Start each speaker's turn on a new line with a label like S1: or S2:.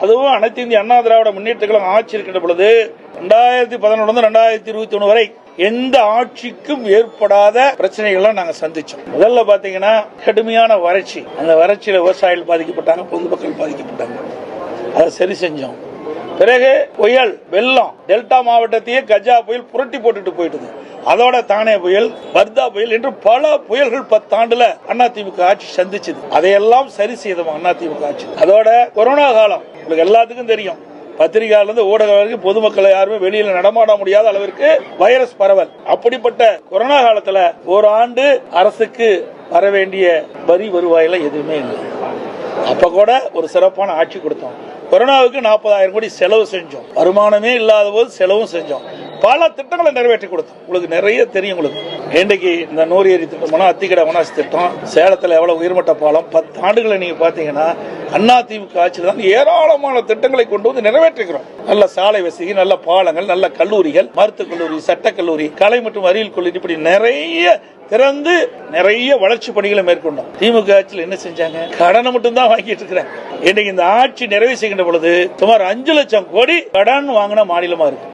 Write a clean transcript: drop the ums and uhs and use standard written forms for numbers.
S1: அதுவும் அனைத்து இந்திய அண்ணா திராவிட முன்னேற்ற கழகம் ஆட்சி இருக்கின்ற பொழுது 2011 2021 வரை எந்த ஆட்சிக்கும் ஏற்படாத பிரச்சனைகள்லாம் நாங்க சந்திச்சோம். முதல்ல பாத்தீங்கன்னா கடுமையான வறட்சி, அந்த வறட்சியில விவசாயிகள் பாதிக்கப்பட்டாங்க, பொதுமக்கள் பாதிக்கப்பட்டாங்க. அதை சரி செஞ்சோம். பிறகு புயல், வெள்ளம், டெல்டா மாவட்டத்தையே கஜா புயல் புரட்டி போட்டுட்டு போயிட்டது. அதோட தானே புயல், வர்தா புயல் என்று பல புயல்கள் 10 ஆண்டுல அதிமுக ஆட்சி சந்திச்சது. அதையெல்லாம் சரி செய்தோம் அதிமுக ஆட்சி. அதோட கொரோனா காலம் உங்களுக்கு எல்லாத்துக்கும் தெரியும். பத்திரிகையாளர் இருந்து ஊடகம் வரைக்கும் பொதுமக்களை யாருமே வெளியில நடமாட முடியாத அளவிற்கு வைரஸ் பரவல். அப்படிப்பட்ட கொரோனா காலத்துல ஒரு ஆண்டு அரசுக்கு வர வேண்டிய வரி வருவாயில எதுவுமே இல்லை. அப்ப கூட ஒரு சிறப்பான ஆட்சி கொடுத்தோம். கொரோனாவுக்கு 40,000 கோடி செலவு செஞ்சோம். வருமானமே இல்லாத போது செலவும் செஞ்சோம். பல திட்டங்களை நிறைவேற்றி கொடுத்தோம். உங்களுக்கு நிறைய தெரியும். உங்களுக்கு இன்றைக்கு இந்த 100 ஏரி திட்டம், அத்திக்கடை அவனாசி திட்டம், சேலத்தில் எவ்வளவு உயர்மட்ட பாலம், 10 ஆண்டுகளை நீங்க பாத்தீங்கன்னா அதிமுக ஆட்சியில் தான் ஏராளமான திட்டங்களை கொண்டு வந்து நிறைவேற்றுகிறோம். நல்ல சாலை வசதி, நல்ல பாலங்கள், நல்ல கல்லூரிகள், மருத்துவக் கல்லூரி, சட்டக்கல்லூரி, கலை மற்றும் அறிவியல் கல்லூரி, இப்படி நிறைய திறந்து நிறைய வளர்ச்சி பணிகளை மேற்கொண்டோம். திமுக ஆட்சியில் என்ன செஞ்சாங்க? கடனை மட்டும் தான் வாங்கிட்டு இருக்கிறாங்க. இன்னைக்கு இந்த ஆட்சி நிறைவு செய்கின்ற பொழுது சுமார் 5 லட்சம் கோடி கடன் வாங்கின மாநிலமா இருக்கு.